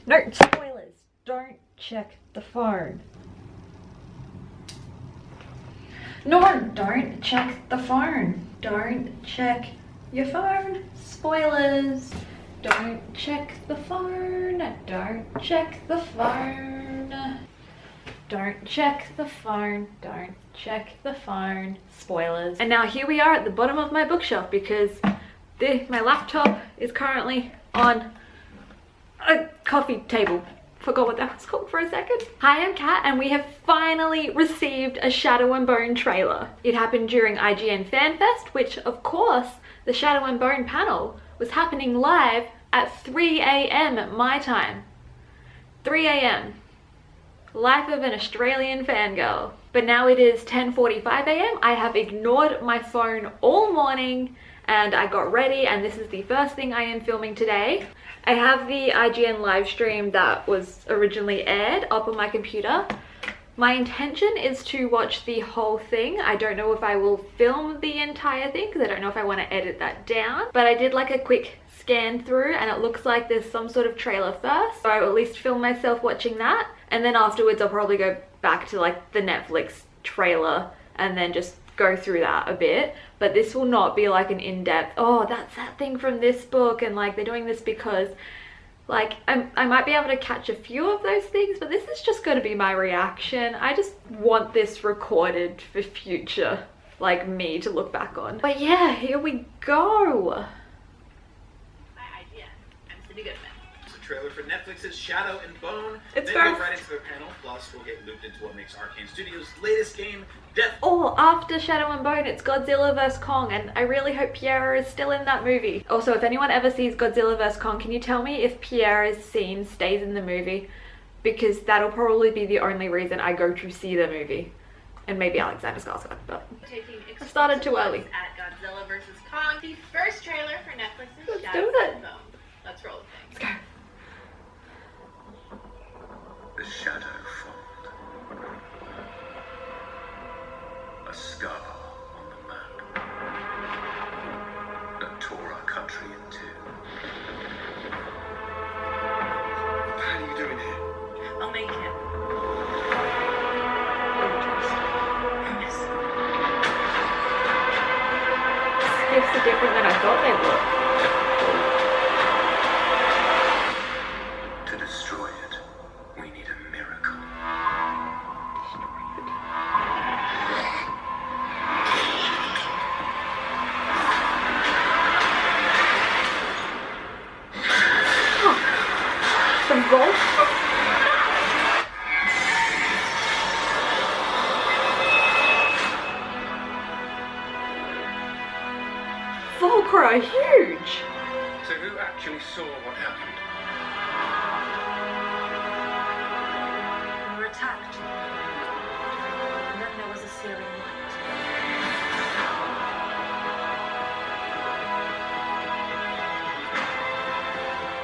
No, spoilers. Don't check the phone. No, don't check the phone. Don't check your phone. Spoilers. Don't check the phone. Don't check the phone. Don't check the phone. Don't check the phone. Spoilers. And now here we are at the bottom of my bookshelf because my laptop is currently on a coffee table. Forgot what that was called for a second. Hi, I'm Kat and we have finally received a Shadow and Bone trailer. It happened during IGN FanFest, which of course the Shadow and Bone panel was happening live at 3 a.m. my time. 3 a.m. Life of an Australian fangirl. But now it is 10:45 a.m. I have ignored my phone all morning and I got ready and this is the first thing I am filming today. I have the IGN live stream that was originally aired up on my computer. My intention is to watch the whole thing. I don't know if I will film the entire thing because I don't know if I want to edit that down. But I did like a quick scan through and it looks like there's some sort of trailer first. So I will at least film myself watching that. And then afterwards I'll probably go back to like the Netflix trailer and then just go through that a bit. But this will not be like an in-depth, oh, that's that thing from this book and like they're doing this because, like, I might be able to catch a few of those things, but this is just going to be my reaction. I just want this recorded for future, like, me to look back on. But yeah, here we go. My idea. I'm Cindy Goodman. It's a trailer for Netflix's Shadow and Bone. It's then very... go right into their panel. Plus, we'll get looped into what makes Arcane Studios' latest game, Death. Oh, after Shadow and Bone, it's Godzilla vs. Kong, and I really hope Pierre is still in that movie. Also, if anyone ever sees Godzilla vs. Kong, can you tell me if Pierre's scene stays in the movie? Because that'll probably be the only reason I go to see the movie. And maybe Alexander Skarsgård, but I started too early. At Godzilla vs. Kong, the first trailer for Netflix's Let's Shadow do it. and Bone. Let's roll the Let's thing. go. The shadow fold. A scar on the map that tore our country in two. How are you doing here? I'll make it. Skips are different than I thought they would. To destroy it, we need a miracle. Some gold? Volcra are huge! So who actually saw what happened? We were attacked. And then there was a searing light.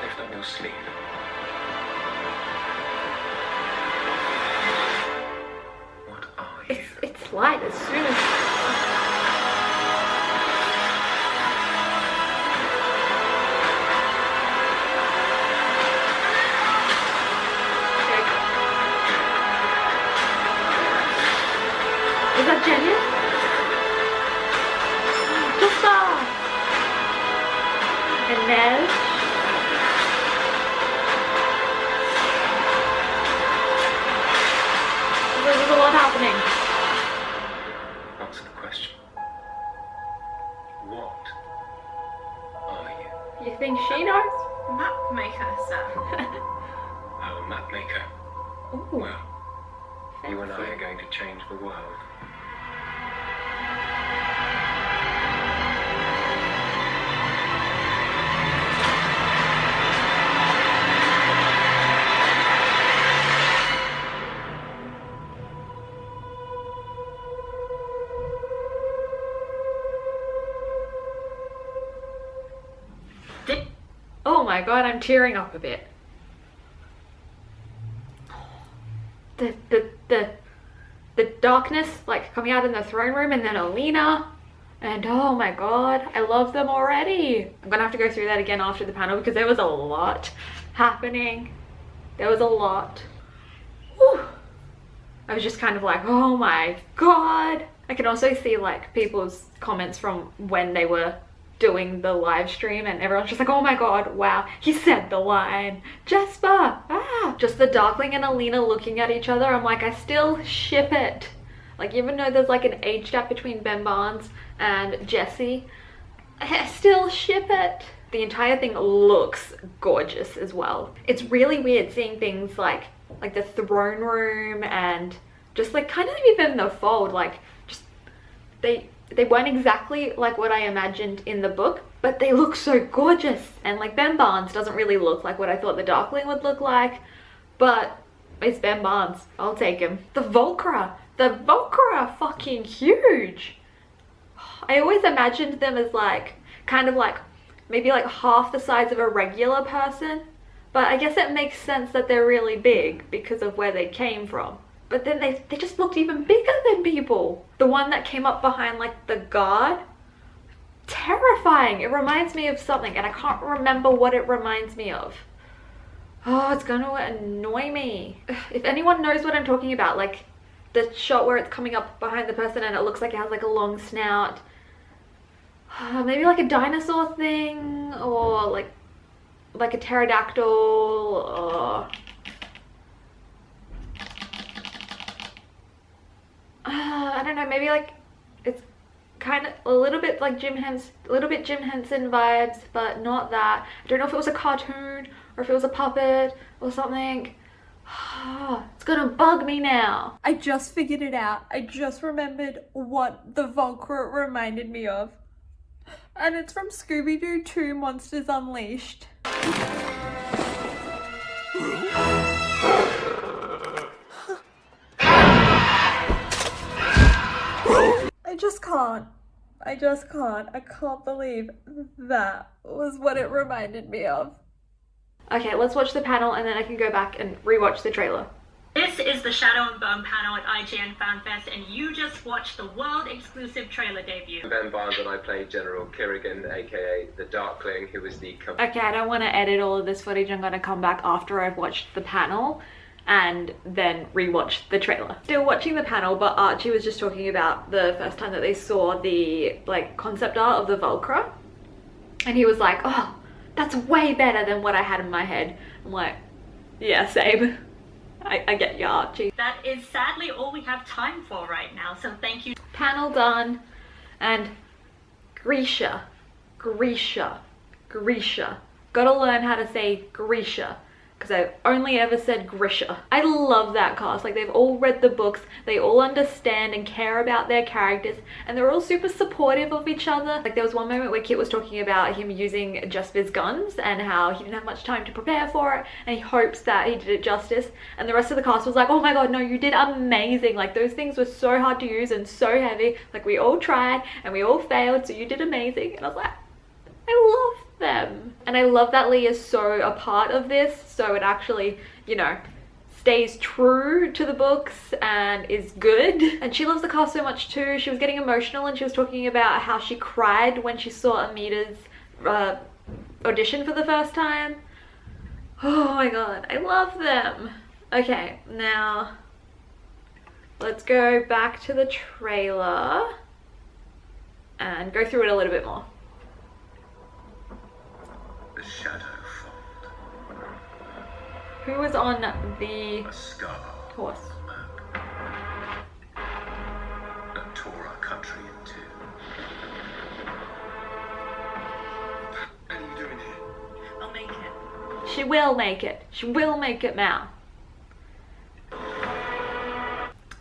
Lift up your sleeve. What are you? It's light as soon as... Is that genuine? Gusta! And Nez? There's a lot happening. Answer the question. What are you? You think she knows? Map maker, sir. Our map maker. Ooh, Well, you and I are going to change the world. Oh my god, I'm tearing up a bit. The darkness, like, coming out in the throne room, and then Alina. And oh my god, I love them already. I'm gonna have to go through that again after the panel because there was a lot happening. There was a lot. Whew. I was just kind of like, oh my god. I can also see like people's comments from when they were doing the live stream and everyone's just like, oh my god, wow, he said the line, Jasper, ah. Just the Darkling and Alina looking at each other, I'm like, I still ship it. Like, even though there's like an age gap between Ben Barnes and Jessie, I still ship it. The entire thing looks gorgeous as well. It's really weird seeing things like the throne room and just like kind of even the fold, like just they weren't exactly like what I imagined in the book, but they look so gorgeous. And like Ben Barnes doesn't really look like what I thought the Darkling would look like, but it's Ben Barnes, I'll take him. The Volcra are fucking huge. I always imagined them as like kind of like maybe like half the size of a regular person, but I guess it makes sense that they're really big because of where they came from. But then they just looked even bigger than people. The one that came up behind like the guard, terrifying. It reminds me of something and I can't remember what it reminds me of. Oh, it's gonna annoy me. If anyone knows what I'm talking about, like the shot where it's coming up behind the person and it looks like it has like a long snout. Maybe like a dinosaur thing, or like a pterodactyl, or I don't know, maybe like it's kind of a little bit like Jim Henson vibes, but not that. I don't know if it was a cartoon or if it was a puppet or something. It's gonna bug me now. I just figured it out. I just remembered what the Volcra reminded me of. And it's from Scooby-Doo 2 Monsters Unleashed. I just can't. I can't believe that was what it reminded me of. Okay, let's watch the panel and then I can go back and rewatch the trailer. This is the Shadow and Bone panel at IGN FanFest, and you just watched the world-exclusive trailer debut. Ben Barnes and I played General Kerrigan, aka the Darkling, who was the... Okay, I don't want to edit all of this footage. I'm going to come back after I've watched the panel and then rewatch the trailer. Still watching the panel, but Archie was just talking about the first time that they saw the like concept art of the Volcra, and he was like, oh, that's way better than what I had in my head. I'm like, yeah, same. I get you, Archie. That is sadly all we have time for right now, so thank you. Panel done. And Grisha. Gotta learn how to say Grisha, because I've only ever said Grisha. I love that cast. Like, they've all read the books, they all understand and care about their characters, and they're all super supportive of each other. Like, there was one moment where Kit was talking about him using Jasper's guns and how he didn't have much time to prepare for it, and he hopes that he did it justice. And the rest of the cast was like, oh my god, no, you did amazing. Like, those things were so hard to use and so heavy. Like, we all tried and we all failed, so you did amazing. And I was like, I love them. And I love that Lee is so a part of this, so it actually, you know, stays true to the books and is good. And she loves the cast so much too. She was getting emotional and she was talking about how she cried when she saw Amita's audition for the first time. Oh my god, I love them. Okay, now let's go back to the trailer and go through it a little bit more. The Shadow Fold. Who was on the A scar. horse? That tore our country in two. What are you doing here? I'll make it. She will make it. She will make it, Mal.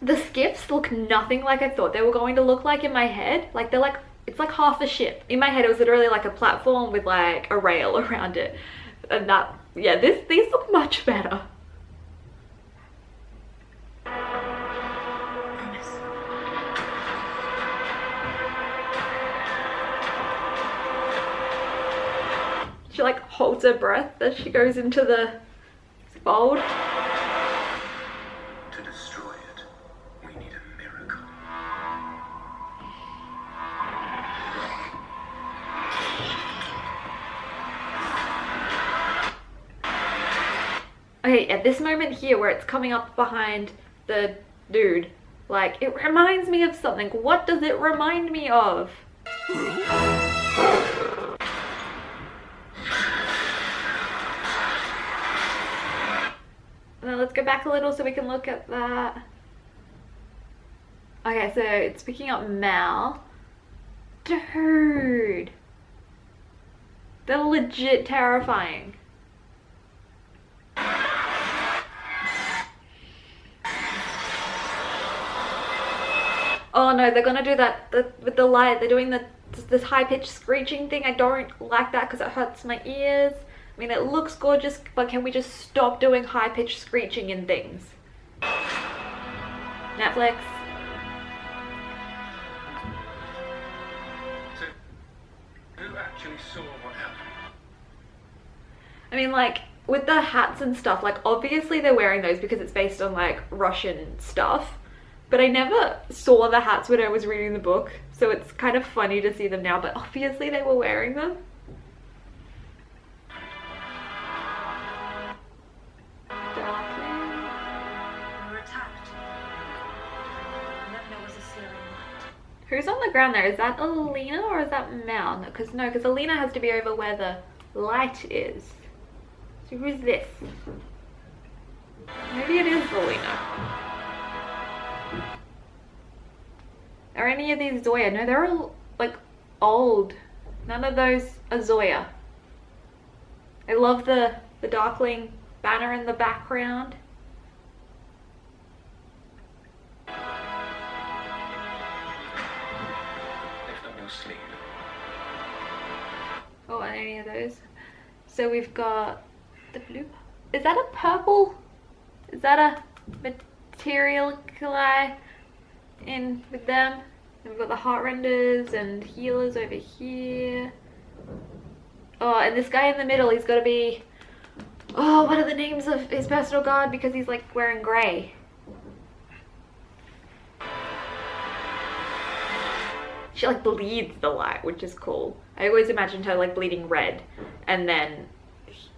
The skiffs look nothing like I thought they were going to look like in my head. Like, they're like, it's like half a ship. In my head, it was literally like a platform with like a rail around it. And that, yeah, these look much better. She like holds her breath as she goes into the fold. To destroy it, we need a miracle. Okay, at this moment here where it's coming up behind the dude, like, it reminds me of something. What does it remind me of? Now let's go back a little so we can look at that. Okay, so it's picking up Mal. Dude. They're legit terrifying. Oh no, they're gonna do that with the light. They're doing this high-pitched screeching thing. I don't like that because it hurts my ears. I mean, it looks gorgeous, but can we just stop doing high-pitched screeching in things? Netflix. So, who actually saw what happened? I mean, like, with the hats and stuff, like, obviously they're wearing those because it's based on, like, Russian stuff. But I never saw the hats when I was reading the book, so it's kind of funny to see them now, but obviously they were wearing them. Darkling. We were attacked. And then there was a searing light. Who's on the ground there? Is that Alina or is that Mal? No, because Alina has to be over where the light is. So who's this? Maybe it is Alina. Are any of these Zoya? No, they're all, like, old. None of those are Zoya. I love the Darkling banner in the background. They've got no sleep. Oh, any of those. So we've got the blue. Is that a purple? Is that a material collide in with them? And we've got the heart renders and healers over here. Oh, and this guy in the middle, he's got to be, oh, what are the names of his personal guard? Because he's like wearing grey. She like bleeds the light, which is cool. I always imagined her like bleeding red, and then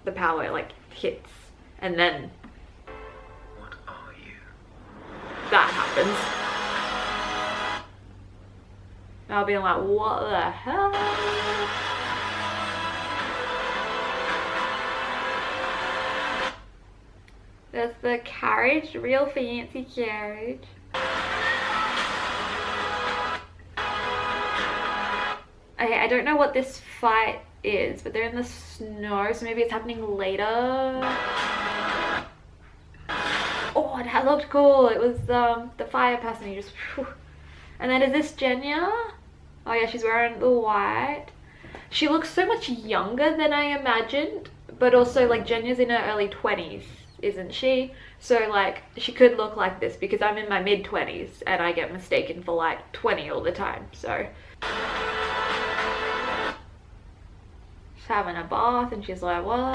the power like hits, and then What are you? that happens. I'll be like, what the hell? There's the carriage, real fancy carriage. Okay, I don't know what this fight is, but they're in the snow, so maybe it's happening later. Oh, that looked cool. It was the fire person. You just, whew. And then is this Genya? Oh yeah, she's wearing the white. She looks so much younger than I imagined, but also like Genya's in her early 20s, isn't she? So like she could look like this because I'm in my mid 20s and I get mistaken for like 20 all the time. So she's having a bath and she's like, what?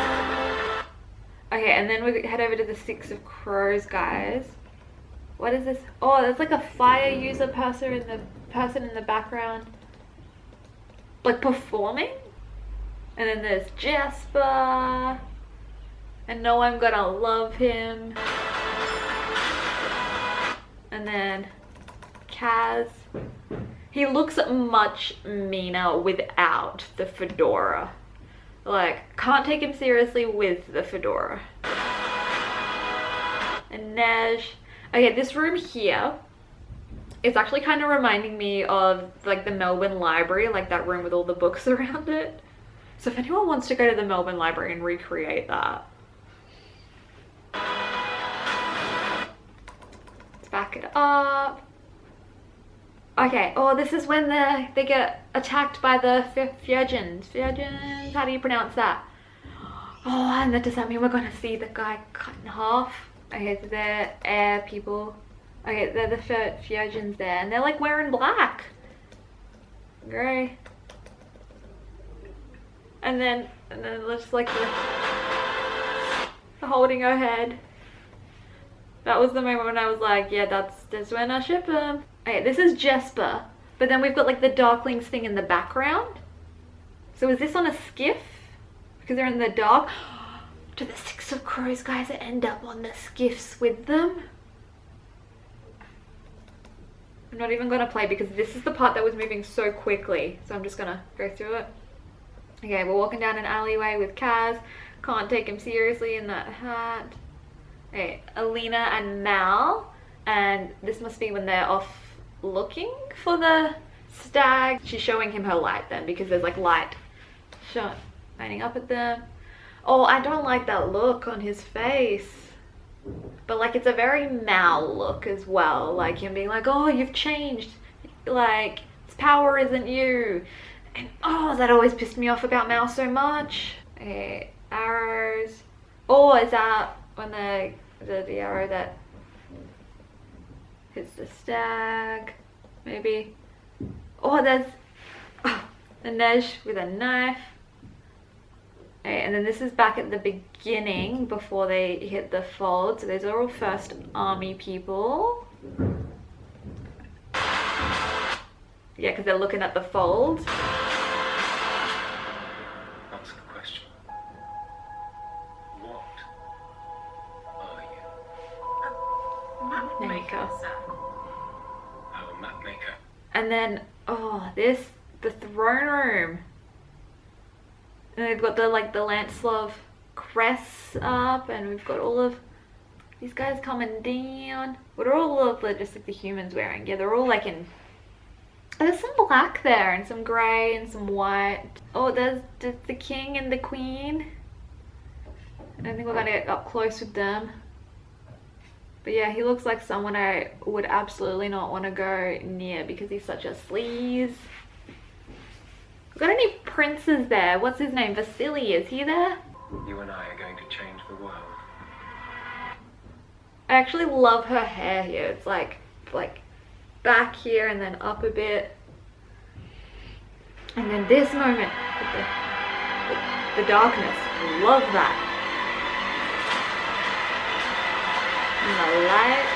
Okay, and then we head over to the Six of Crows guys. What is this? Oh, there's like a fire user person in the background, like performing. And then there's Jasper. And no, I'm gonna love him. And then Kaz. He looks much meaner without the fedora. Like, can't take him seriously with the fedora. And Nej. Okay, this room here is actually kind of reminding me of like the Melbourne Library, like that room with all the books around it. So if anyone wants to go to the Melbourne Library and recreate that. Let's back it up. Okay, oh, this is when they get attacked by the Fjorgens. Fjorgens, how do you pronounce that? Oh, and does that mean we're gonna see the guy cut in half? Okay, so they're air people. Okay, they're the Fjorgens there, and they're like wearing black. Grey. And then looks like the holding her head. That was the moment when I was like, yeah, that's when I ship him. Okay, this is Jesper, but then we've got like the Darklings thing in the background. So is this on a skiff? Because they're in the dark. Do the Six of Crows guys end up on the skiffs with them? I'm not even gonna play because this is the part that was moving so quickly. So I'm just gonna go through it. Okay, we're walking down an alleyway with Kaz. Can't take him seriously in that hat. Okay, Alina and Mal. And this must be when they're off looking for the stag. She's showing him her light then because there's like light shining up at them. Oh, I don't like that look on his face. But like it's a very Mal look as well. Like him being like, oh, you've changed. Like, his power isn't you. And oh, that always pissed me off about Mal so much. Okay, arrows. Oh, is that when the arrow that hits the stag? Maybe. Oh, there's the Nej with a knife. Okay, and then this is back at the beginning before they hit the fold. So these are all First Army people. Yeah, because they're looking at the fold. Answer the question. What are you? Map Maker. sir. Oh, a map maker. And then, oh, the throne room. And they've got the Lancelov crests up, and we've got all of these guys coming down. What are all of the humans wearing? Yeah, they're all like in... There's some black there, and some grey, and some white. Oh, there's the king and the queen. I don't think we're gonna get up close with them. But yeah, he looks like someone I would absolutely not want to go near because he's such a sleaze. Got any princes there? What's his name? Vasily, is he there? You and I are going to change the world. I actually love her hair here. It's like back here and then up a bit. And then this moment with the darkness. I love that. And the light.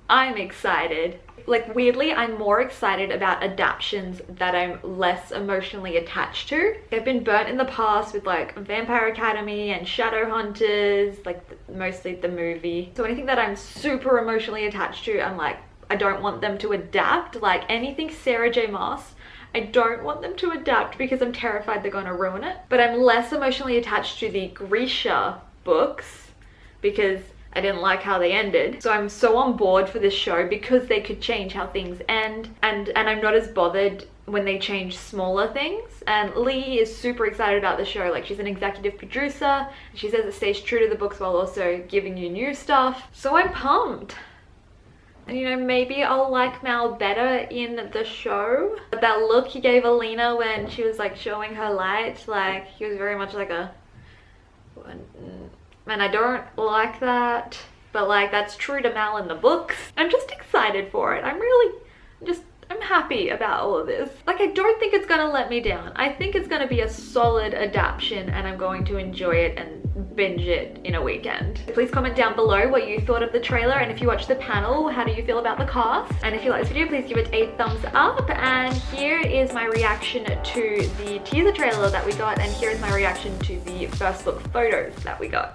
I'm excited. Like, weirdly, I'm more excited about adaptations that I'm less emotionally attached to. I've been burnt in the past with like Vampire Academy and Shadowhunters, like mostly the movie. So anything that I'm super emotionally attached to, I'm like, I don't want them to adapt. Like anything Sarah J Maas, I don't want them to adapt because I'm terrified they're gonna ruin it. But I'm less emotionally attached to the Grisha books because I didn't like how they ended. So I'm so on board for this show because they could change how things end. And I'm not as bothered when they change smaller things. And Lee is super excited about the show. Like, she's an executive producer. And she says it stays true to the books while also giving you new stuff. So I'm pumped. And you know, maybe I'll like Mal better in the show. But that look he gave Alina when she was like showing her light, like he was very much like a... And I don't like that, but like that's true to Mal in the books. I'm just excited for it. I'm happy about all of this. Like, I don't think it's gonna let me down. I think it's gonna be a solid adaptation and I'm going to enjoy it and binge it in a weekend. Please comment down below what you thought of the trailer, and if you watched the panel, how do you feel about the cast? And if you like this video, please give it a thumbs up. And here is my reaction to the teaser trailer that we got, and here is my reaction to the first look photos that we got.